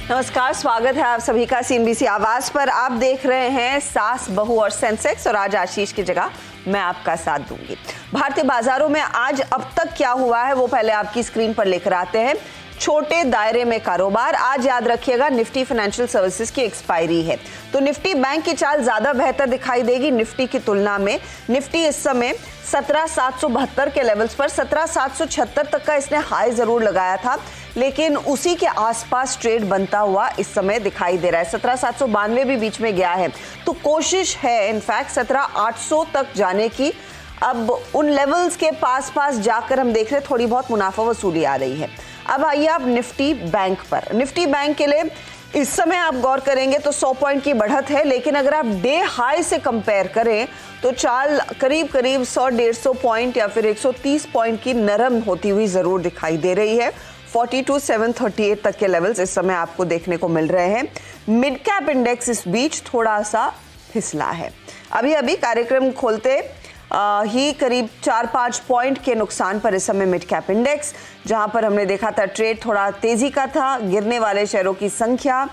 नमस्कार, स्वागत है आप सभी का सीएनबीसी आवाज पर। आप देख रहे हैं सास बहू और सेंसेक्स, और आज आशीष की जगह मैं आपका साथ दूंगी। भारतीय बाजारों में आज अब तक क्या हुआ है वो पहले आपकी स्क्रीन पर लेकर आते हैं। छोटे दायरे में कारोबार। आज याद रखिएगा निफ्टी फाइनेंशियल सर्विसेज की एक्सपायरी है, तो निफ्टी बैंक की चाल ज्यादा बेहतर दिखाई देगी निफ्टी की तुलना में। निफ्टी इस समय 17,772 के लेवल्स पर 17,776 तक का इसने हाई जरूर लगाया था, लेकिन उसी के आसपास ट्रेड बनता हुआ इस समय दिखाई दे रहा है। 17,792 भी बीच में गया है, तो कोशिश है इनफैक्ट 17,800 तक जाने की। अब उन लेवल्स के पास जाकर हम देख रहे हैं थोड़ी बहुत मुनाफा वसूली आ रही है। अब आइए आप निफ्टी बैंक पर। निफ्टी बैंक के लिए इस समय आप गौर करेंगे तो 100 पॉइंट की बढ़त है, लेकिन अगर आप डे हाई से कंपेयर करें तो चाल करीब 100-150 पॉइंट या फिर 130 पॉइंट की नरम होती हुई जरूर दिखाई दे रही है। 42,738 तक के लेवल्स इस समय आपको देखने को मिल रहे हैं। मिड कैप इंडेक्स इस बीच थोड़ा सा फिसला है। अभी कार्यक्रम खोलते ही करीब 4-5 पॉइंट के नुकसान पर इस समय मिड कैप इंडेक्स, जहां पर हमने देखा था ट्रेड थोड़ा तेजी का था। गिरने वाले शेयरों की संख्या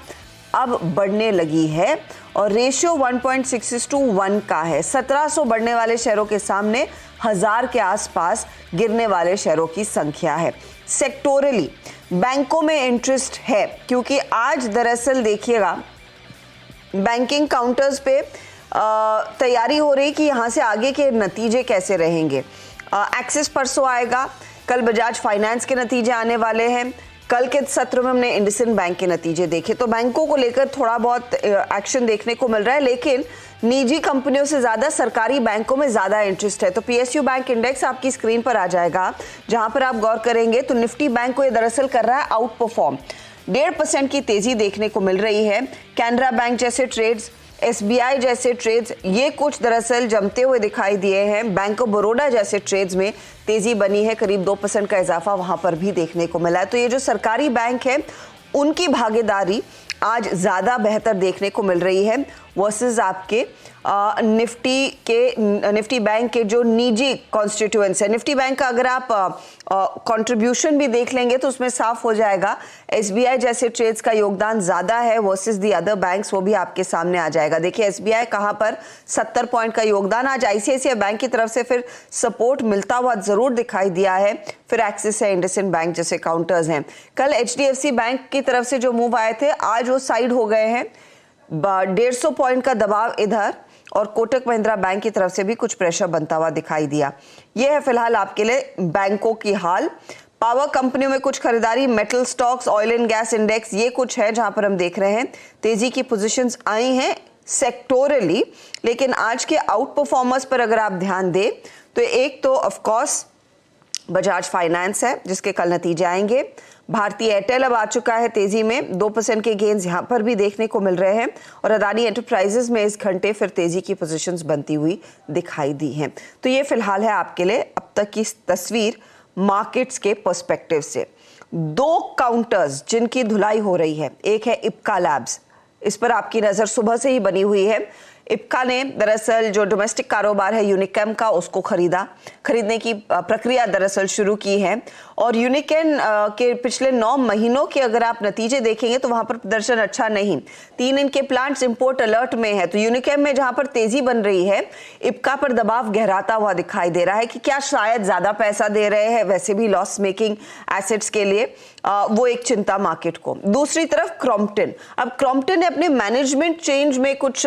अब बढ़ने लगी है और रेशियो 1.6:1 का है। 1700 बढ़ने वाले शेयरों के सामने 1000 के आसपास गिरने वाले शेयरों की संख्या है। सेक्टोरली बैंकों में इंटरेस्ट है, क्योंकि आज दरअसल देखिएगा बैंकिंग काउंटर्स पे तैयारी हो रही कि यहाँ से आगे के नतीजे कैसे रहेंगे। एक्सिस परसों आएगा, कल बजाज फाइनेंस के नतीजे आने वाले हैं, कल के सत्र में हमने इंडसइंड बैंक के नतीजे देखे, तो बैंकों को लेकर थोड़ा बहुत एक्शन देखने को मिल रहा है, लेकिन निजी कंपनियों से ज्यादा सरकारी बैंकों में ज्यादा इंटरेस्ट है। तो पीएसयू बैंक इंडेक्स आपकी स्क्रीन पर आ जाएगा, जहां पर आप गौर करेंगे तो निफ्टी बैंक को ये दरअसल कर रहा है आउट परफॉर्म। 1.5% की तेजी देखने को मिल रही है। कैनरा बैंक जैसे ट्रेड्स, एसबीआई जैसे ट्रेड्स, ये कुछ दरअसल जमते हुए दिखाई दिए हैं। बैंक ऑफ बड़ौदा जैसे ट्रेड्स में तेजी बनी है, करीब 2% का इजाफा वहां पर भी देखने को मिला है। तो ये जो सरकारी बैंक है उनकी भागीदारी आज ज्यादा बेहतर देखने को मिल रही है वर्सेस आपके निफ्टी बैंक के जो निजी कॉन्स्टिट्यूएंट्स है। निफ्टी बैंक का अगर आप कंट्रीब्यूशन भी देख लेंगे तो उसमें साफ हो जाएगा एसबीआई जैसे ट्रेड्स का योगदान ज्यादा है वर्सेस दी अदर बैंक्स, वो भी आपके सामने आ जाएगा। देखिए एसबीआई कहां पर 70 पॉइंट का योगदान, आज आईसीआईसीआई बैंक की तरफ से फिर सपोर्ट मिलता हुआ जरूर दिखाई दिया है। फिर एक्सिस है, इंडसइंड बैंक जैसे काउंटर्स हैं। कल एचडीएफसी बैंक की तरफ से जो मूव आए थे आज वो साइड हो गए हैं। 150 पॉइंट का दबाव इधर, और कोटक महिंद्रा बैंक की तरफ से भी कुछ प्रेशर बनता हुआ दिखाई दिया। यह है फिलहाल आपके लिए बैंकों की हाल। पावर कंपनियों में कुछ खरीदारी, metal stocks, oil and gas index, ये कुछ है जहां पर हम देख रहे हैं तेजी की पोजीशंस आई हैं सेक्टोरली। लेकिन आज के आउट परफॉर्मर्स पर अगर आप ध्यान दें तो एक तो ऑफ कोर्स बजाज फाइनेंस है जिसके कल नतीजे आएंगे। भारतीय एयरटेल अब आ चुका है तेजी में, 2% के गेन्स यहां पर भी देखने को मिल रहे हैं। और अदानी एंटरप्राइजेज में इस घंटे फिर तेजी की पोजीशंस बनती हुई दिखाई दी हैं। तो ये फिलहाल है आपके लिए अब तक की तस्वीर मार्केट्स के पर्सपेक्टिव से। 2 काउंटर्स जिनकी धुलाई हो रही है, एक है इप्का लैब्स, इस पर आपकी नजर सुबह से ही बनी हुई है। इप्का ने दरअसल जो डोमेस्टिक कारोबार है यूनिकेम का, उसको खरीदने की प्रक्रिया दरअसल शुरू की है। और यूनिकेम के पिछले 9 महीनों के अगर आप नतीजे देखेंगे तो वहां पर प्रदर्शन अच्छा नहीं। 3 इनके प्लांट्स इंपोर्ट अलर्ट में है, तो यूनिकेम में जहां पर तेजी बन रही है, इप्का पर दबाव गहराता हुआ दिखाई दे रहा है कि क्या शायद ज्यादा पैसा दे रहे हैं वैसे भी लॉस मेकिंग एसेट्स के लिए, वो एक चिंता मार्केट को। दूसरी तरफ क्रॉम्पटन, अब क्रॉम्पटन ने अपने मैनेजमेंट चेंज में कुछ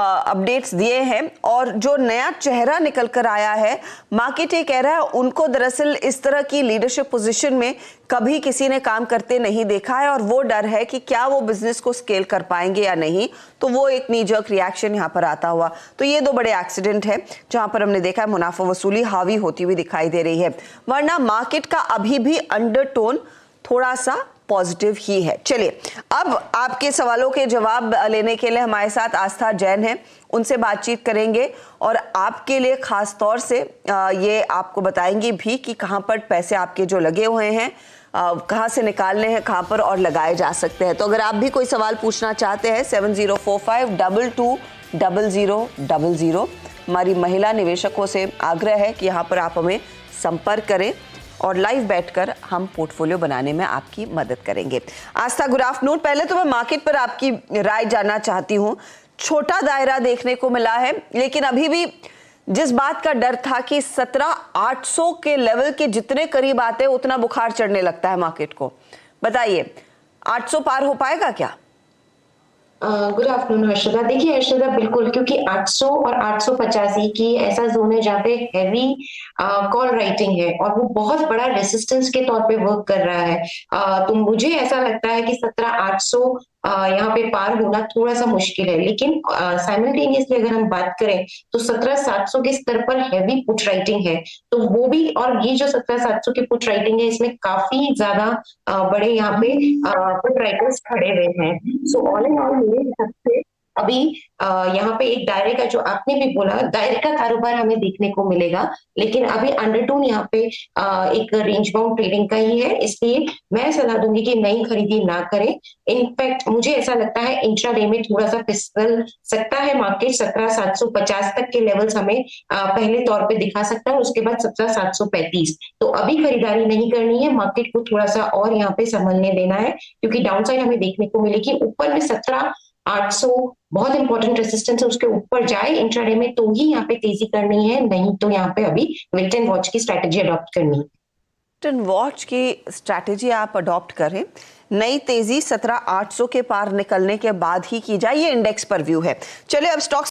अपडेट्स दिए हैं और जो नया चेहरा निकल कर आया है, मार्केट ये कह रहा है उनको दरअसल इस तरह की लीडरशिप पोजीशन में कभी किसी ने काम करते नहीं देखा है, और वो डर है कि क्या वो बिजनेस को स्केल कर पाएंगे या नहीं। तो वो एक नीजर्क रिएक्शन यहाँ पर आता हुआ। तो ये 2 बड़े एक्सीडेंट है जहां पर हमने देखा है मुनाफा वसूली हावी होती हुई दिखाई दे रही है, वरना मार्केट का अभी भी अंडरटोन थोड़ा सा पॉजिटिव ही है। चलिए अब आपके सवालों के जवाब लेने के लिए हमारे साथ आस्था जैन है, उनसे बातचीत करेंगे और आपके लिए खास तौर से ये आपको बताएंगी भी कि कहां पर पैसे आपके जो लगे हुए हैं कहां से निकालने हैं, कहां पर और लगाए जा सकते हैं। तो अगर आप भी कोई सवाल पूछना चाहते हैं 7045220000, हमारी महिला निवेशकों से आग्रह है कि यहाँ पर आप हमें संपर्क करें। और लाइव बैठकर हम पोर्टफोलियो बनाने में आपकी मदद करेंगे। आस्था, गुड आफ्टरनून। पहले तो मैं मार्केट पर आपकी राय जानना चाहती हूँ। छोटा दायरा देखने को मिला है, लेकिन अभी भी जिस बात का डर था कि 17,800 के लेवल के जितने करीब आते हैं उतना बुखार चढ़ने लगता है मार्केट को। बताइए, 800 पार हो पाएगा क्या? Good afternoon Harshada. देखिए हर्षदा, बिल्कुल, क्योंकि 800 और 885 की ऐसा जोन है जहाँ पे हैवी कॉल राइटिंग है और वो बहुत बड़ा रेसिस्टेंस के तौर पे वर्क कर रहा है। तो मुझे ऐसा लगता है कि 17,800 यहाँ पे पार होना थोड़ा सा मुश्किल है, लेकिन साइमल्टेनियसली अगर हम बात करें तो 17,700 के स्तर पर हैवी पुट राइटिंग है। तो वो भी, और ये जो 17,700 की पुट राइटिंग है इसमें काफी ज्यादा बड़े यहाँ पे पुट राइटर्स खड़े हुए हैं। सो ऑल इन ऑल मेरे हिसाब से अभी यहाँ पे एक दायरे का, जो आपने भी बोला, दायरे का कारोबार हमें देखने को मिलेगा, लेकिन अभी अंडरटोन यहाँ पे एक रेंज बाउंड ट्रेडिंग का ही है, इसलिए मैं सलाह दूंगी कि नई खरीदी ना करें। इनफैक्ट मुझे ऐसा लगता है इंट्राडे में थोड़ा सा फिसल सकता है मार्केट। 17,750 तक के लेवल्स हमें पहले तौर पे दिखा सकता है, उसके बाद 17,735। तो अभी खरीदारी नहीं करनी है, मार्केट को थोड़ा सा और यहाँ पे संभलने देना है, क्योंकि डाउनसाइड हमें देखने को मिलेगी। ऊपर में 17,800 बहुत इंपॉर्टेंट रेसिस्टेंस है, उसके ऊपर जाए इंट्राडे में तो ही यहाँ पे तेजी करनी है, नहीं तो यहाँ पे अभी वेट एंड वॉच की स्ट्रैटेजी अडॉप्ट करनी है। वेट एंड वॉच की स्ट्रैटेजी आप अडॉप्ट करें। नई तेजी 17,800 के पार निकलने के बाद ही की जाए, ये इंडेक्स पर व्यू है। चलिए अब स्टॉक्स